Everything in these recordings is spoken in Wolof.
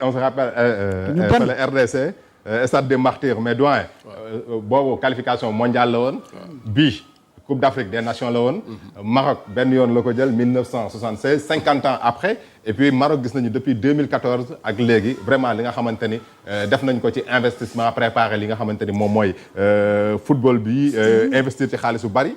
on se rappelle le RDC stade des Martyrs mais doyen boobu qualification mondiale la woon bii Coupe d'Afrique des Nations la woon Maroc benn yoon la ko jël 1976 50 ans après et puis Maroc gis nañu depuis 2014 ak léegi vraiment li nga xamante ni def nañ ko ci investissement préparé li nga xamante ni moom mooy football bi investir ci xaalis bu bari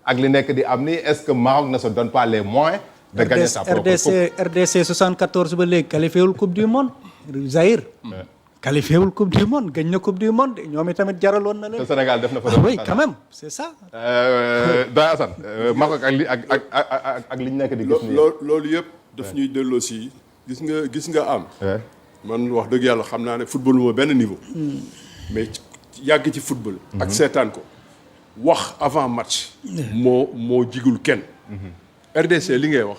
ak li nekk di am ni est-ce que Maroc ne se donne pas les moyens de gagner sa propre coupe RDC 74 ba léegi qualifié wul Coupe du Monde Zaïre qualifié wul Coupe du Monde gañ na Coupe du Monde ñoom itamit jaraloon na leen. te Sénégal def na fa. oui quand même c'est ça. Doyen Assane Maroc ak li ñu nekk di gis nii. loolu yëpp daf ñuy delloo si gis nga am. man wax dëgg yàlla xam naa ne football moo benn niveau. mais yàgg ci football. ak seetaan ko wax avant match. moo jigul kenn. RDC li ngay wax.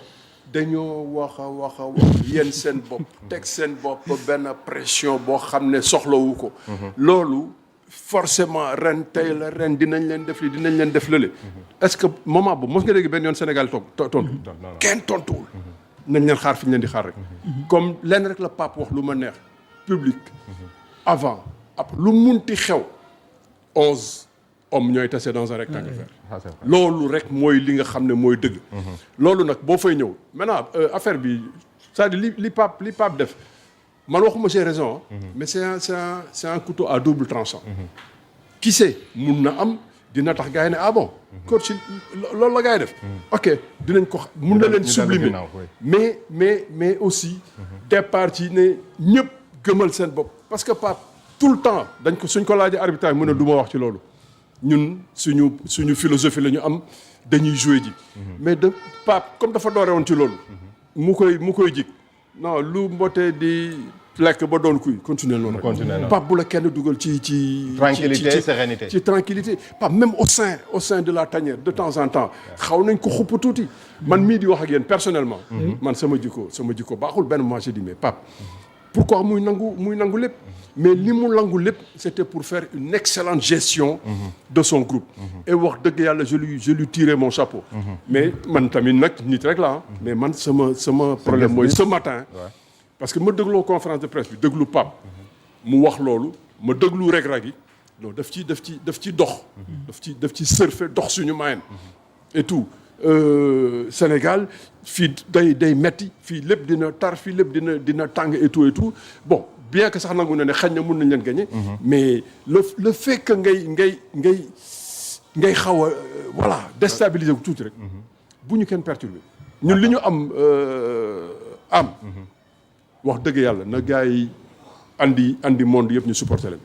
dañoo wax yéen seen bopp teg seen bopp benn pression boo xam ne soxlawu ko. loolu forcément ren tey la ren dinañ leen def li dinañ leen def lële. est-ce que moment boobu mos nga dégg benn yoon Sénégal tontu. kenn tontuwul. nañ leen xaar fi ñu leen di xaar rek. comme lenn rek la Pape wax lu ma neex. public. avant après lu munti xew 11. hommes ñooy tase dans un rectangle vert. loolu rek mooy li nga xam ne mooy dëgg. loolu nag boo fay ñëw maintenant affaire bi c'est-à-dire li Pape def man waxuma j'ai raison. mais c'est un couteau à double tranchant. qui sait mun na am dina tax gars yi ne ah bon. coach loolu la gars yi def. ok dinañ ko mun na leen sublimer mais aussi. départ ci ne ñëpp gëmal seen bopp. parce que Pape tout le temps dañ ko suñ ko laajee arbitrage mu ne du ma wax ci loolu. ñun suñu philosophie la ñu am dañuy jouer ji. mais de Pape comme dafa doore woon ci loolu. mu koy jig non lu mbotee di lekk ba doon kuy continuer noonu. Pape bu la kenn dugal ci tranquillité sérénité ci tranquillité Pape même au sein de la tanière de temps en temps xaw nañ ko xupp tuuti. man mii di wax ak yéen personnellement. man sama jikko baaxul benn moment j'ai dit mais Pape pourquoi muy nangu lépp. mais li mu nangu lépp c'était pour faire une excellente gestion de son groupe et wax dëgg yàlla je lui tirais mon chapeau mais man tamit nag nit rek la mais man sama problème mooy ce matin parce que ma dégloo conférence de presse bi déglu Pape mu wax loolu ma déglu reg-rag yi non daf ci dox daf ci surfer dox suñu mayen et tout Sénégal fii day metti fii lépp dina tar fii lépp dina tàng et tout bon bien que sax nangu na ne xañ na mun nañ leen gagner mais le fait que ngay xaw a voilà déstabiliser ko tuuti rek bu ñu kenn perturber ñun li ñu am wax dëgg yàlla na gars yi andi monde yëpp ñu supporter leen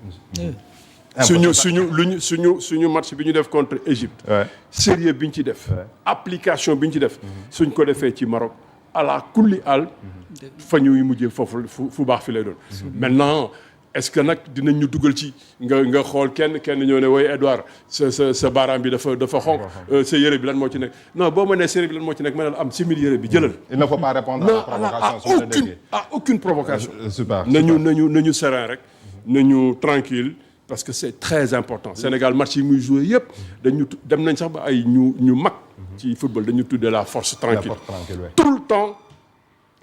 suñu match bi ñu def contre Égypte sérieux bi ñu ci def application bi ñu ci def suñ ko defee ci Maroc ala kulli al fa ñuy mujjee foofu fu baax fi lay doon maintenant est-ce que nag dinañ ñu dugal ci nga xool kenn ñëw ne woy Edouard sa baaraam bi dafa xonq sa yére bi lan moo ci nekk non boo ma nee sa yére bi lan moo ci nekk ma ne la am simili yére bi jëlal il ne faut pas répondre à aucune provocation super nañu serein rek nañu tranquille parce que c'est très important Sénégal match yi muy joué yëpp dem nañ sax ba ay ñu mag ci football dañu tuddee la force tranquille tout le temps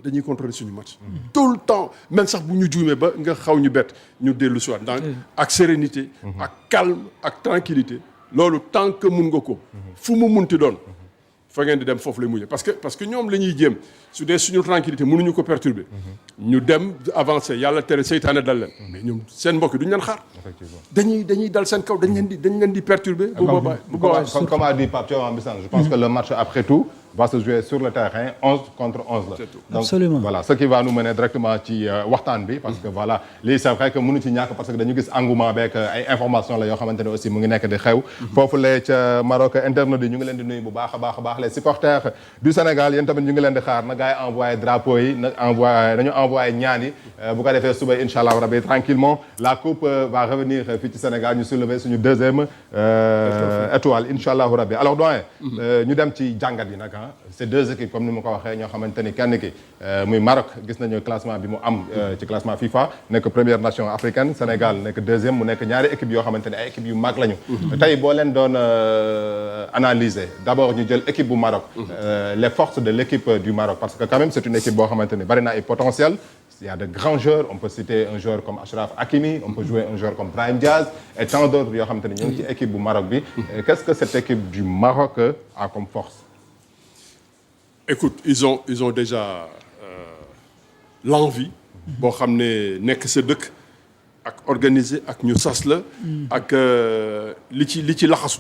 dañuy contrôler suñu match tout le temps même sax bu ñu juumee ba nga xaw ñu bett ñu dellu si waat donc ak sérénité ak calme ak tranquillité loolu tant que mun nga ko fu mu munti doon fa ngeen di dem foofu lay mujjee parce que ñoom la ñuy jéem su dee suñu tranquillité mënuñu ko perturber ñu dem avancer yàlla tere seytaane dal leen mais ñoom seen mbokk yi duñu leen xaar dañuy dal seen kaw dañ leen di perturber bu boobaa comme a dit Pape Thiaw Mbissane je pense que le match après tout va se jouer sur le terrain 11 contre 11 la. Donc absolument voilà ce qui va nous mener directement ci waxtaan bi parce que voilà lii c'est vrai que mënu ci ñàkk parce que dañu gis engouement beeg ay information la yoo xamante ne aussi mu ngi nekk di xew foofu lee ca Maroc internautes yi ñu ngi leen di nuyu bu baax a baax les supporters du Sénégal yéen tamit ñu ngi leen di xaar na gars yi envoyé drapeau yi nañu envoyé ñaan yi bu ko defee suba incha allah rabi tranquillement la coupe va revenir fii ci Sénégal ñu soulever suñu deuxième étoile incha allah rabi alors doyen ñu dem ci jàngat yi nag c'est deux équipes comme ni ma ko waxee ñoo xamante ni kenn ki muy Maroc gis nañu classement bi mu am ci classement FIFA nekk première nation africaine Sénégal nekk deuxième mu nekk ñaari équipes yoo xamante ni ay équipes yu mag lañu. tey boo leen doon analyser d'abord ñu jël équipe bu Maroc. les forces de l'équipe du Maroc parce que quand même c'est une équipe boo xamante ni bari na ay potentiel il y a de grands joueurs on peut citer un joueur comme Achraf Hakimi on peut jouer un joueur comme Brahim Diaz et tant d'autres yoo xamante ne ñu ngi ci équipe bu Maroc bi qu'est-ce que cette équipe du Maroc a comme force? Écoute ils ont déjà l'envie boo xam ne nekk sa dëkk ak organisé ak ñu sas la ak li ci laxasu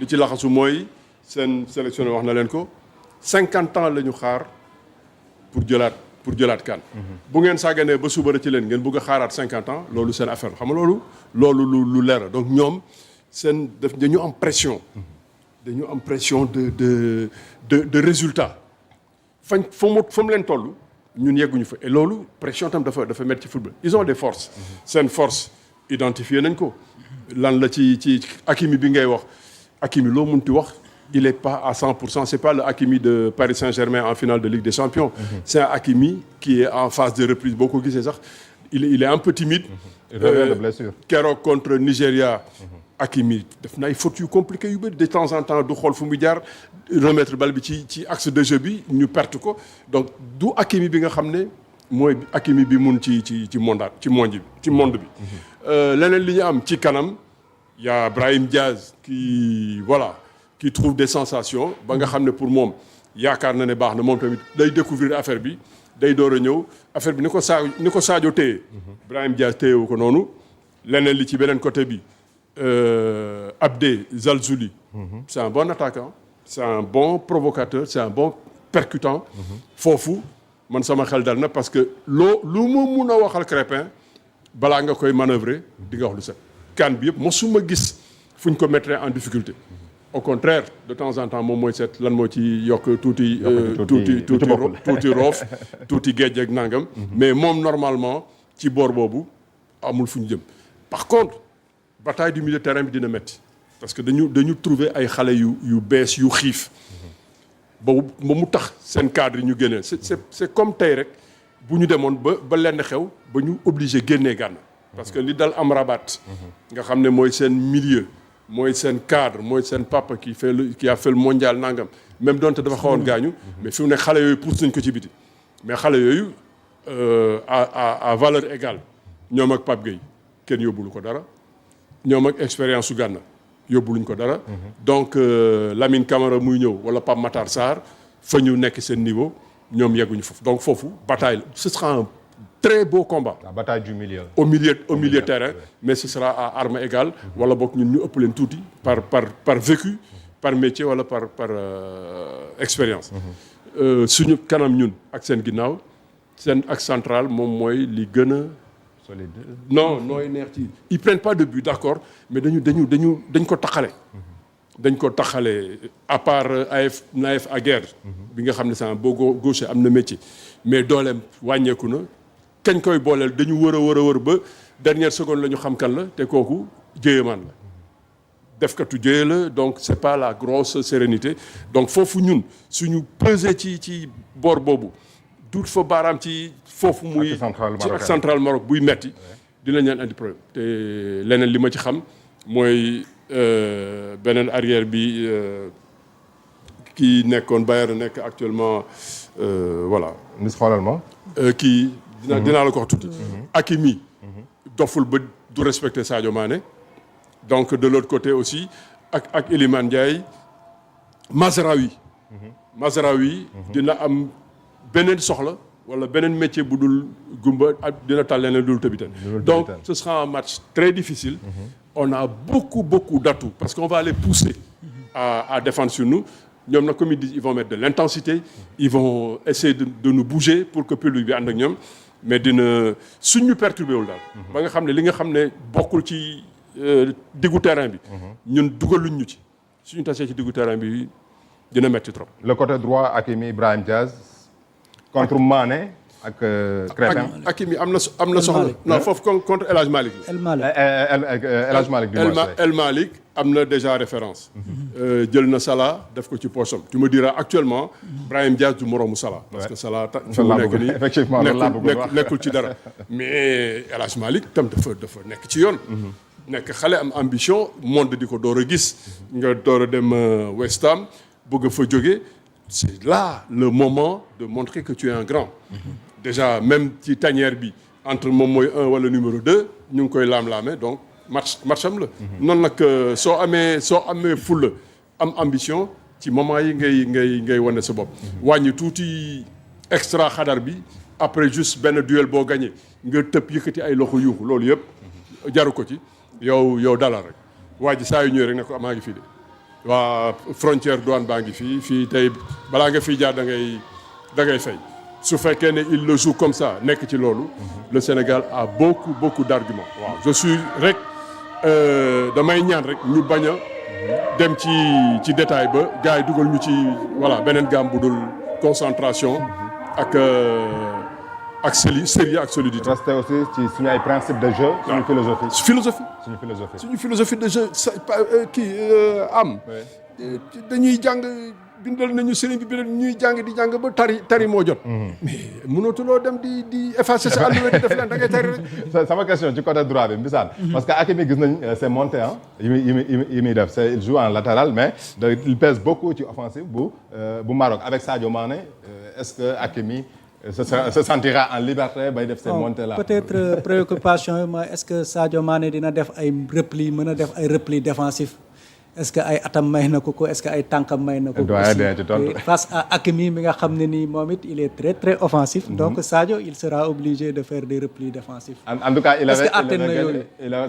li ci laxasu mooy seen sélectionneur wax na leen ko 50 ans la ñu xaar pour jëlaat CAN bu ngeen sàgganee ba suba ci leen ngeen bëgg a xaaraat 50 ans loolu seen affaire xam nga loolu lu leer la donc ñoom dañu am pression de résultat fa mu leen toll ñun yegguñu fa et loolu pression tam dafa mettre ci football ils ont des forces seen force identifié nañ ko lan la ci Hakimi bi ngay wax Hakimi loo munti wax il est pas à 100% c'est pas le Hakimi de Paris Saint-Germain en finale de Ligue des Champions c'est un Hakimi qui est en phase de reprise boo ko gisee sax il est un peu timide il revient de blessure keroog contre Nigeria Hakimi def na ay fautes yu compliquées yu bëri de temps en temps du xool fu mu jaar remettre balle bi ci axe de jeu bi ñu perte ko donc du Hakimi bi nga xam ne mooy Hakimi bi mun ci monde bi leneen li ñu am ci kanam y a Brahim Diaz qui trouve des sensations ba nga xam ne pour moom yaakaar na ne baax na moom tamit day découvrir affaire bi day door a ñëw affaire bi ni ko Sadio téye Brahim Diaz téyewu ko noonu leneen li ci beneen côté bi Abdé Zalzouli c'est un bon attaquant c'est un bon provocateur c'est un bon percutant foofu man sama xel dal na parce que lu mu mun a waxal Crépin balaa nga koy manœuvrer di nga wax lu set CAN bi yëpp mosuma gis fu ñu ko mettre en difficulté au contraire de temps en temps moom mooy seet lan moo ci yokk tuuti roof tuuti géej ak nangam mais moom normalement ci boor boobu amul fu ñu jëm par contre bataille du milieu de terrain bi dina metti parce que dañu trouver ay xale yu bees yu xiif ba mu tax seen cadre yi ñu génnee c'est comme tey rek bu ñu demoon ba lenn xew ba ñu obligé génnee Gana parce que li dal Amrabat nga xam ne mooy seen milieu mooy seen cadre mooy seen papa qui a fait le mondial nangam même donte dafa xawoon gaañu mais fi mu ne xale yooyu pousse nañ ko ci biti mais xale yooyu à valeur égale ñoom ak Pape Gueye kenn yóbbulu ko dara ñoom ak expérience su Gana yóbbuluñ ko dara donc Lamine Camara muy ñëw wala Pape Matar Sarr fa ñu nekk seen niveau ñoom yegguñu foofu donc foofu bataille ce sera un très beau combat. La bataille du milieu. Au milieu terrain mais ce sera à armes égales wala boog ñun ñu ëpp leen tuuti par vécu par métier wala par expérience. suñu kanam ñun ak seen ginnaaw seen axe central moom mooy li gën a. solide. non nooy neex ci ils prennent pas de but d'accord mais dañ ko taxale. dañ ko taxale à part Naïf Aguerd bi nga xam ne c'est un beau gaucher am na métier mais dooleem wàññeeku na. kañ koy booleel dañu wër ba dernière seconde la ñu xam kan la te kooku jéyemaan la defkatu jéye la donc c'est pas la grosse sérénité donc foofu ñun suñu peser ci boor boobu duut fa baaraam ci foofu muy ci ak central Maroc buy metti dinañ leen andi problème te leneen li ma ci xam mooy beneen arrière bi kii nekkoon Bayern nekk actuellement voilà mis xoolal ma kii dinaa la ko wax tuuti. Hakimi doful ba du respecter Sadio Mané donc de l'autre côté aussi ak Iliman Ndiaye Mazraoui dina am beneen soxla wala beneen métier bu dul gumba dina tal leneen dul tëbitan donc ce sera un match très difficile on a beaucoup d'atouts parce qu'on va les pousser à défendre sur nous ñoom nag comme ils disent ils vont mettre de l'intensité ils vont essayer de nous bouger pour que public bi ànd ak ñoom mais dina suñu perturbé wul daal. ba nga xam ne li nga xam ne bokkul ci diggu terrain bi. ñun dugaluñ ñu ci suñu tasee ci diggu terrain bi dina metti trop. le côté droit Hakimi Brahim Diaz contre Mané ak Crépin. Hakimi am na soxla. non foofu contre El Hadj Malick. El Malick am na déjà référence. jël na Salah def ko ci poosam. tu me diras actuellement Brahim Diaz du moroomu Salah. parce que Salah fi mu nekk nii effectivement nekkul ci dara. mais El Hadj Malick tam dafa nekk ci yoon. nekk xale am ambition monde di ko door a gis. nga door a dem West Ham bëgg fa jóge c'est là le moment de montrer que tu es un grand. déjà même ci tanière bi entre moom mooy 1 wala numéro 2 ñu ngi koy laam-laame donc match am la. noonu nag soo amee fulla am ambition ci moment yi ngay wane sa bopp. wàññi tuuti extra xadar bi après juste benn duel boo gagné nga tëb yëkkati ay loxo yuuxu loolu yëpp jaru ko ci yow dalal rek waa ji saa yu ñëwee rek ne ko maa ngi fii de waa frontière douane baa ngi fii tey balaa nga fii jaar da ngay fay. su fekkee ne il le joue comme ça nekk ci loolu le Sénégal a beaucoup d'arguments. waaw je suis rek damay ñaan rek ñu bañ a dem ci détail ba gars yi dugal ñu ci voilà beneen gamme bu dul concentration ak sérieux ak solidité. rester aussi ci suñu ay principe de jeu. suñu philosophie de jeu am. dañuy jàng. bindal nañu sëriñ bi bindal ñuy jàng ba tari moo jot. mais mënatuloo dem di effacer sa àll di def leen da ngay tari rek. sama question ci côté droit bi Mbissane. parce que Hakimi gis nañ c'est monté ah. yi muy def il joue en latéral mais il pèse beaucoup ci offensive bu Maroc avec Sadio Mané est-ce que Hakimi se sentira en liberté bay def ces montées là. peut-être préoccupation yi mooy est-ce que Sadio Mané dina def ay repli défensif. est-ce que ay atam may na ko est-ce que ay tànkam may na ko face à Hakimi mi nga xam ne nii moom it il est très très offensif. donc Sadio il sera obligé de faire des replis défensifs. en tout cas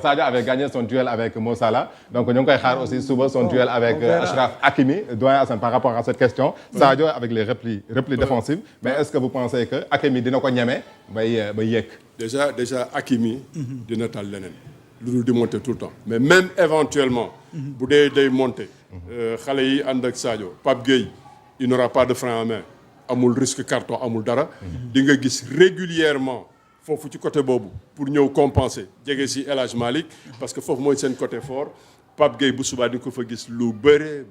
Sadio avait gagné son duel avec Mo Salah donc ñu ngi koy xaar aussi suba son duel avec Achraf Hakimi doyen Assane par rapport à cette question. Sadio avec les replis défensifs. mais est-ce que vous pensez que Hakimi dina ko ñeme bay yegg. déjà Hakimi dina tal leneen. lu dul di monter tout le temps mais même éventuellement bu dee day monter xale yi ànd ak Sadio Pape Gueye il n'aura pas de frein à main amul risque carton amul dara di nga gis régulièrement foofu ci côté boobu pour ñëw compenser jege si El Hadj Malick parce que foofu mooy seen côté fort Pape Gueye bu subaa di nga ko fa gis lu bëri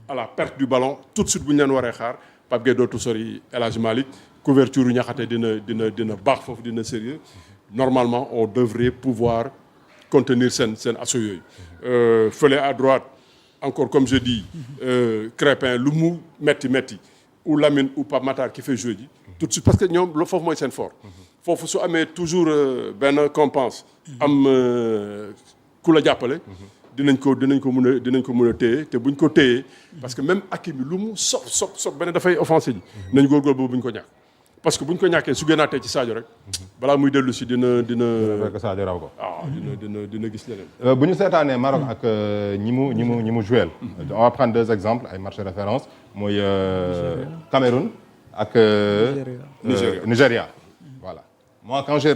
à la perte du ballon tout de suite bu ñu leen waree xaar Pape Gueye dootu sori El Hadj Malick couverture yu Niakhaté dina baax foofu dina sérieux normalement on devrait pouvoir contenir seen assaut yooyu fële à droite encore comme je dis Crépin lu mu metti ou Lamine ou Pape Matar qui fait jouer ji tout de suite parce que ñoom loolu foofu mooy seen fort foofu su amee toujours benn compense am ku la jàppale dinañ ko mën a téye te buñ ko téyee parce que même Hakimi lu mu sob benn dafay offensé ji nañ góorgóor boobu buñ ko ñàkk parce que bu ñu ko ñàkkee su gënaatee ci Sadio rek balaa muy dellu si dina fekk Sadio raw ko. dina gis leneen. bu ñu seetaanee Maroc ak ñi mu joué. on va prendre 2 exemples ay matchs de référence mooy Cameroun ak. Nigéria. Voilà moi quand j'ai